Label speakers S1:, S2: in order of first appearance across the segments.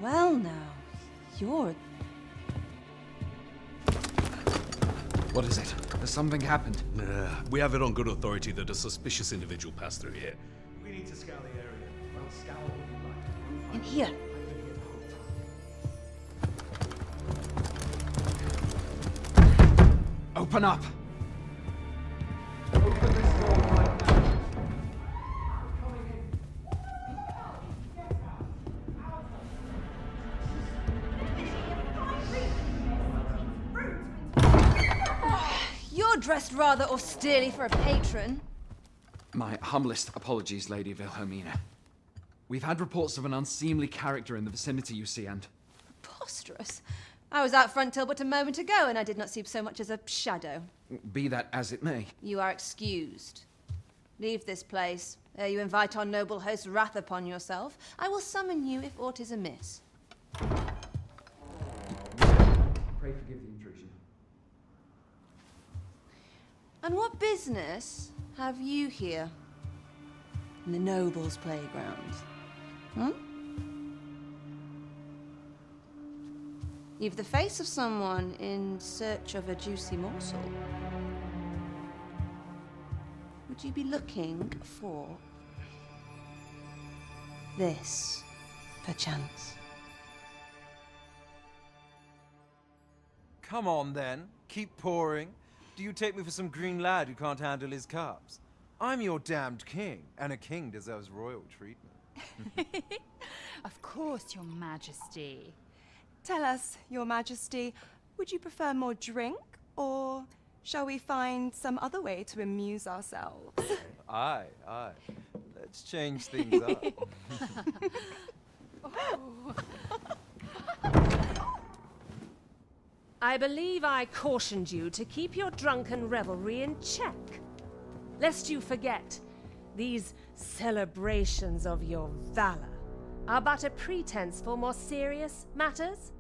S1: Well now, you're...
S2: What is it? Has something happened?
S3: We have it on good authority that a suspicious individual passed through here.
S4: We need to scour the area. Well, scour what you like.
S1: in here.
S2: Open up!
S4: Open this door right now.
S1: You're dressed rather austerely for a patron.
S2: My humblest apologies, Lady Wilhelmina. We've had reports of an unseemly character in the vicinity, you see, and...
S1: Preposterous. I was out front till but a moment ago, and I did not see so much as a shadow.
S2: Be that as it may.
S1: You are excused. Leave this place, ere you invite our noble host's wrath upon yourself. I will summon you if aught is amiss.
S2: Pray forgive the intrusion.
S1: And what business have you here? In the nobles' playgrounds? Hmm? You've the face of someone in search of a juicy morsel. Would you be looking for this, perchance?
S5: Come on, then. Keep pouring. Do you take me for some green lad who can't handle his cups? I'm your damned king, and a king deserves royal treatment.
S6: Of course, Your Majesty.
S7: Tell us, Your Majesty, would you prefer more drink, or shall we find some other way to amuse ourselves?
S5: Aye. Let's change things up.
S8: I believe I cautioned you to keep your drunken revelry in check. Lest you forget, these celebrations of your valor are but a pretense for more serious matters.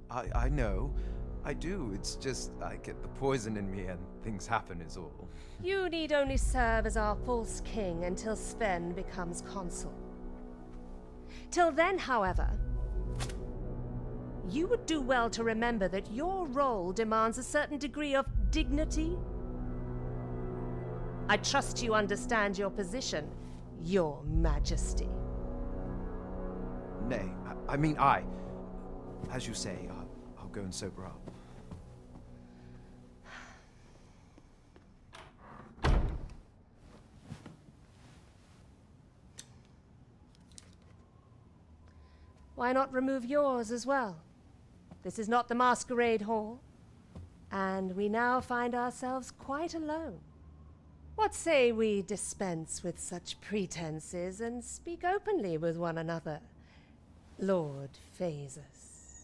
S5: I know. I do. It's just I get the poison in me and things happen is all.
S8: You need only serve as our false king until Sven becomes consul. Till then, however, you would do well to remember that your role demands a certain degree of dignity. I trust you understand your position, Your Majesty.
S5: Nay, I mean I. As you say, I'll go and sober up.
S8: Why not remove yours as well? This is not the masquerade hall, and we now find ourselves quite alone. What say we dispense with such pretenses and speak openly with one another, Lord Phasus?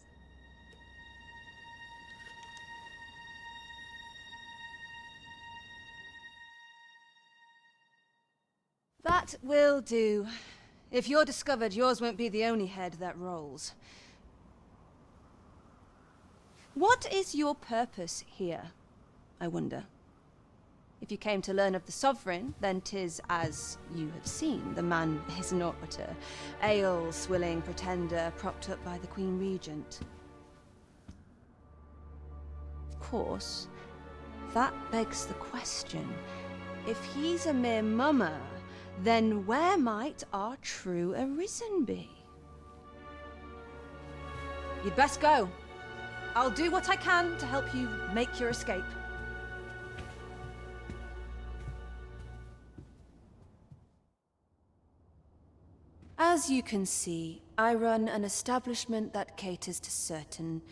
S1: That will do. If you're discovered, yours won't be the only head that rolls. What is your purpose here, I wonder? If you came to learn of the Sovereign, then 'tis as you have seen. The man is naught but a ale-swilling pretender propped up by the Queen Regent. Of course, that begs the question. If he's a mere mummer, then where might our true Arisen be? You'd best go. I'll do what I can to help you make your escape. As you can see, I run an establishment that caters to certain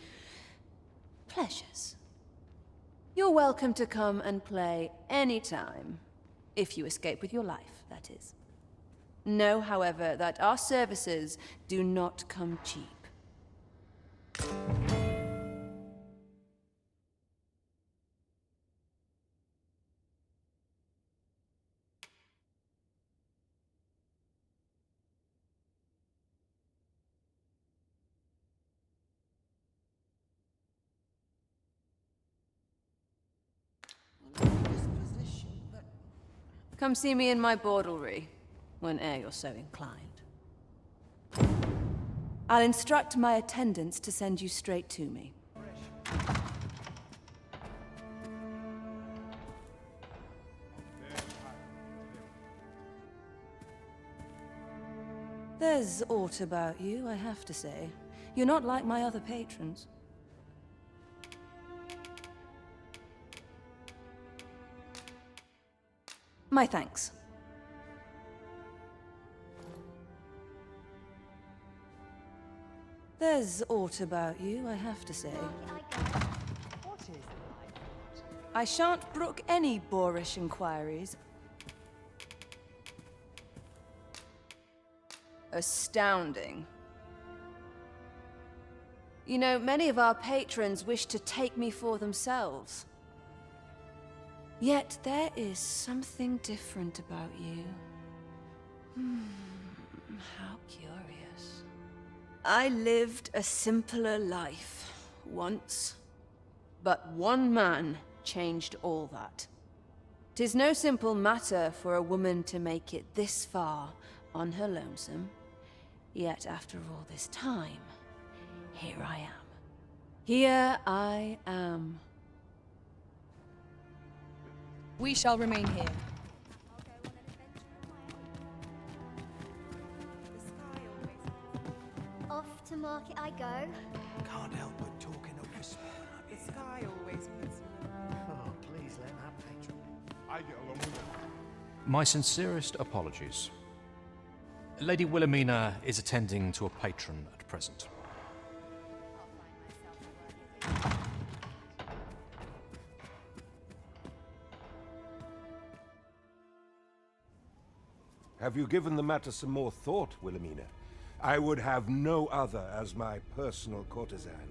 S1: pleasures. You're welcome to come and play anytime, if you escape with your life, that is. Know, however, that our services do not come cheap. Come see me in my bordlery, whene'er you're so inclined. I'll instruct my attendants to send you straight to me. There's aught about you, I have to say. You're not like my other patrons. My thanks. There's aught about you, I have to say. I shan't brook any boorish inquiries. Astounding. You know, many of our patrons wish to take me for themselves. Yet there is something different about you. How curious. I lived a simpler life once, but one man changed all that. 'Tis no simple matter for a woman to make it this far on her lonesome. Yet after all this time, here I am. Here I am.
S9: We shall remain here.
S10: Off to market I go.
S4: Can't help but talk in a whisper.
S7: The sky always puts me.
S4: Oh, please let our patron. I get along with it.
S3: My sincerest apologies. Lady Wilhelmina is attending to a patron at present.
S11: Have you given the matter some more thought, Wilhelmina? I would have no other as my personal courtesan.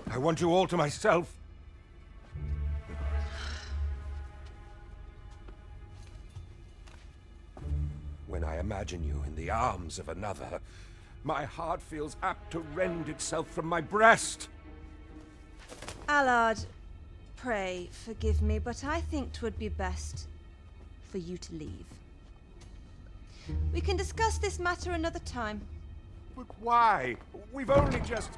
S11: I want you all to myself. When I imagine you in the arms of another, my heart feels apt to rend itself from my breast.
S1: Allard, pray forgive me, but I think 'twould be best for you to leave. We can discuss this matter another time.
S11: But why? We've only just...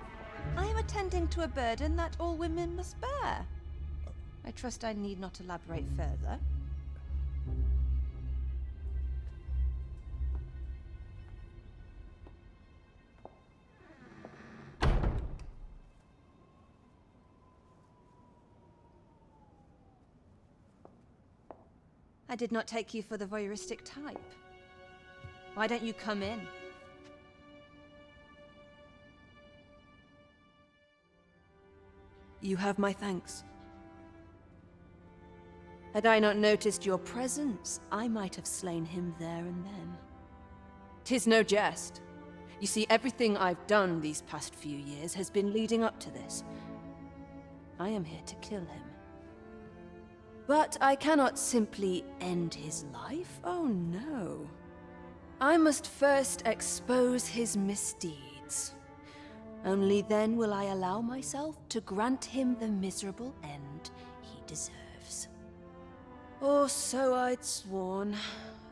S1: I am attending to a burden that all women must bear. I trust I need not elaborate further. I did not take you for the voyeuristic type. Why don't you come in? You have my thanks. Had I not noticed your presence, I might have slain him there and then. 'Tis no jest. You see, everything I've done these past few years has been leading up to this. I am here to kill him. But I cannot simply end his life. Oh no. I must first expose his misdeeds. Only then will I allow myself to grant him the miserable end he deserves. Or so I'd sworn,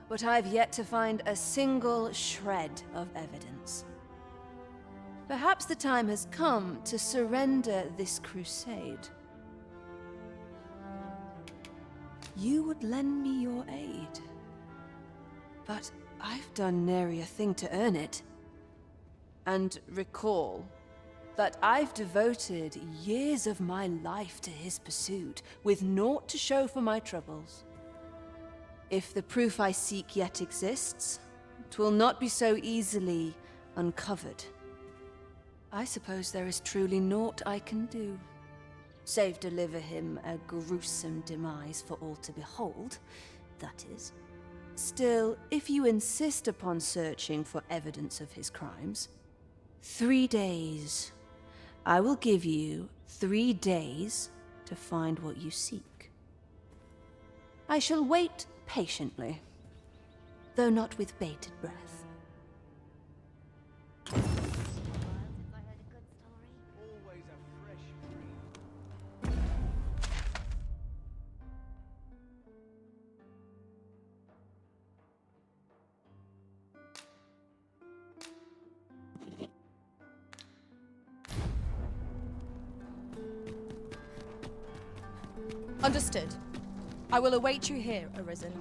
S1: but I've yet to find a single shred of evidence. Perhaps the time has come to surrender this crusade. You would lend me your aid. But I've done nary a thing to earn it. And recall that I've devoted years of my life to his pursuit, with naught to show for my troubles. If the proof I seek yet exists, 'twill not be so easily uncovered. I suppose there is truly naught I can do, save deliver him a gruesome demise for all to behold, that is. Still, if you insist upon searching for evidence of his crimes, 3 days. I will give you 3 days to find what you seek. I shall wait patiently, though not with bated breath.
S4: Always a fresh breeze.
S9: Understood. I will await you here, Arisen.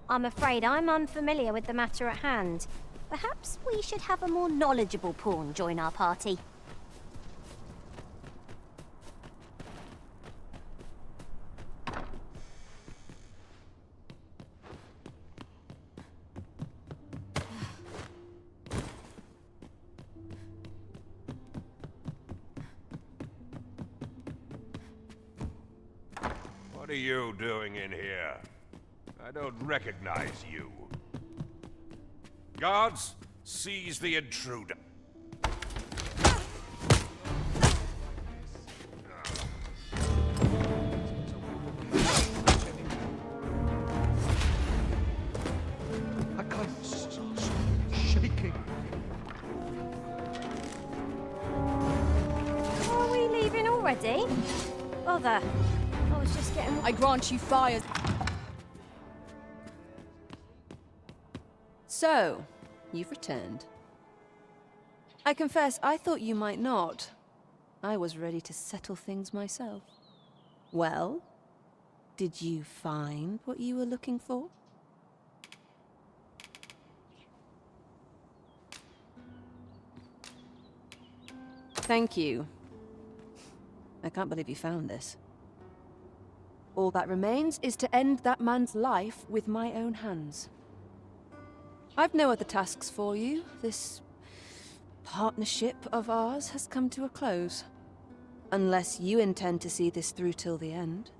S10: I'm afraid I'm unfamiliar with the matter at hand. Perhaps we should have a more knowledgeable pawn join our party.
S11: What are you doing in here? I don't recognize you. Guards, seize the intruder.
S4: I can't stop shaking.
S10: Are we leaving already? Bother. I was just getting...
S9: I grant you fire.
S1: So, you've returned. I confess, I thought you might not. I was ready to settle things myself. Well, did you find what you were looking for? Thank you. I can't believe you found this. All that remains is to end that man's life with my own hands. I've no other tasks for you. This partnership of ours has come to a close. Unless you intend to see this through till the end.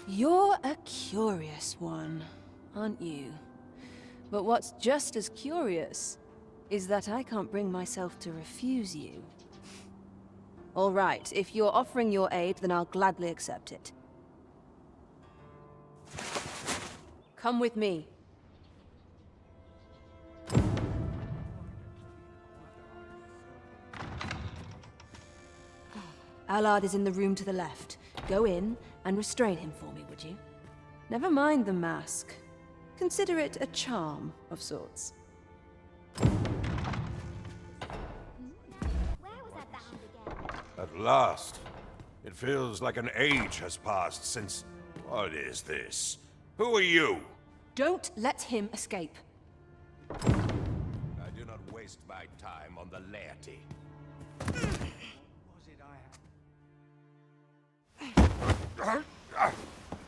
S1: You're a curious one, aren't you? But what's just as curious is that I can't bring myself to refuse you. All right, if you're offering your aid, then I'll gladly accept it. Come with me. Allard is in the room to the left. Go in and restrain him for me, would you? Never mind the mask. Consider it a charm of sorts.
S11: At last. It feels like an age has passed since... What is this? Who are you?
S1: Don't let him escape.
S11: I do not waste my time on the laity.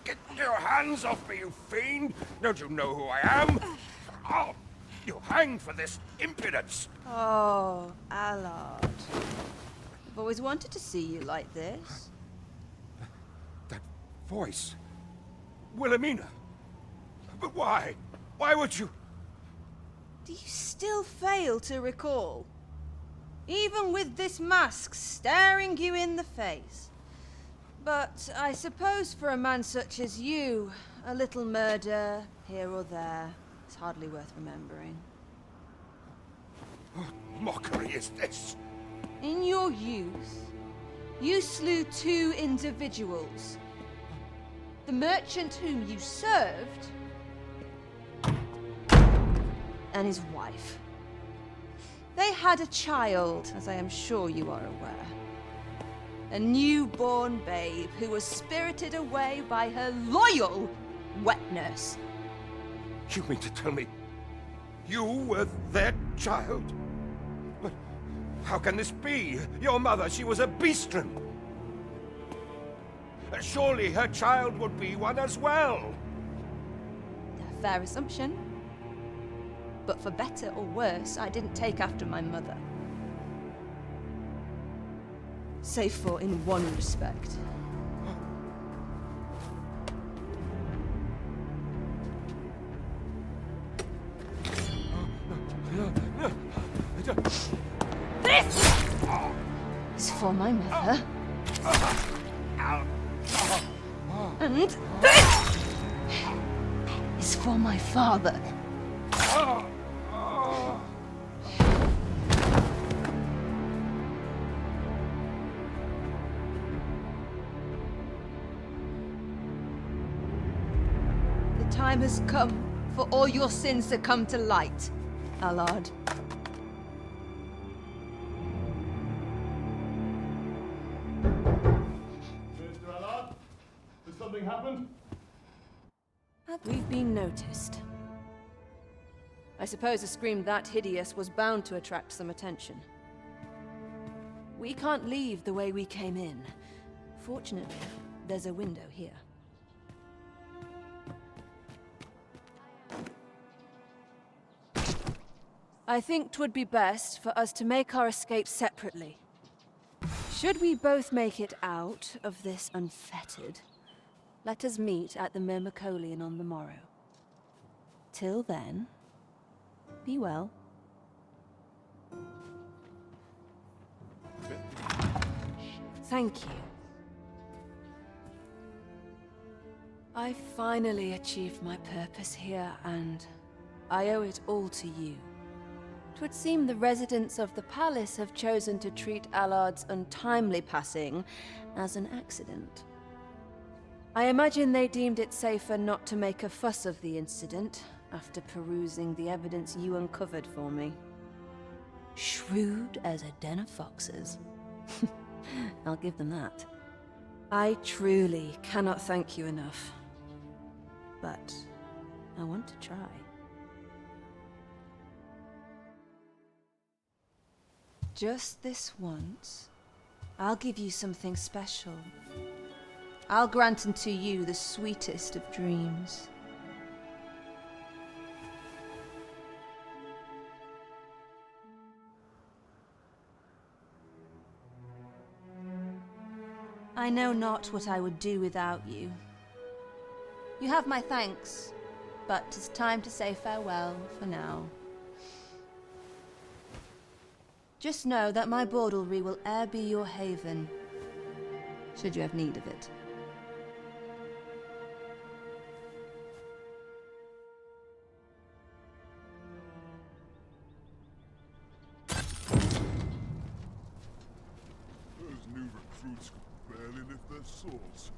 S11: Get your hands off me, you fiend! Don't you know who I am? Oh, you hang for this impudence!
S1: Oh, Allard. I've always wanted to see you like this.
S11: That voice... Wilhelmina! But why? Why would you...
S1: Do you still fail to recall? Even with this mask staring you in the face. But I suppose for a man such as you, a little murder here or there is hardly worth remembering.
S11: What mockery is this?
S1: In your youth, you slew 2 individuals. The merchant whom you served, and his wife. They had a child, as I am sure you are aware. A newborn babe who was spirited away by her loyal wet nurse.
S11: You mean to tell me you were their child? But how can this be? Your mother, she was a beastren. Surely her child would be one as well.
S1: A fair assumption. But for better or worse, I didn't take after my mother. Save for in one respect. This is for my mother. And this is for my father. The time has come for all your sins to come to light, Allard.
S4: Mr. Allard, has something happened?
S1: We've been noticed. I suppose a scream that hideous was bound to attract some attention. We can't leave the way we came in. Fortunately, there's a window here. I think 'twould be best for us to make our escape separately. Should we both make it out of this unfettered, let us meet at the Myrmecolian on the morrow. Till then, be well. Thank you. I finally achieved my purpose here, and I owe it all to you. 'Twould seem the residents of the palace have chosen to treat Allard's untimely passing as an accident. I imagine they deemed it safer not to make a fuss of the incident after perusing the evidence you uncovered for me. Shrewd as a den of foxes. I'll give them that. I truly cannot thank you enough. But I want to try. Just this once, I'll give you something special. I'll grant unto you the sweetest of dreams. I know not what I would do without you. You have my thanks, but 'tis time to say farewell for now. Just know that my bordlery will e'er be your haven, should you have need of it.
S12: Those new recruits could barely lift their swords.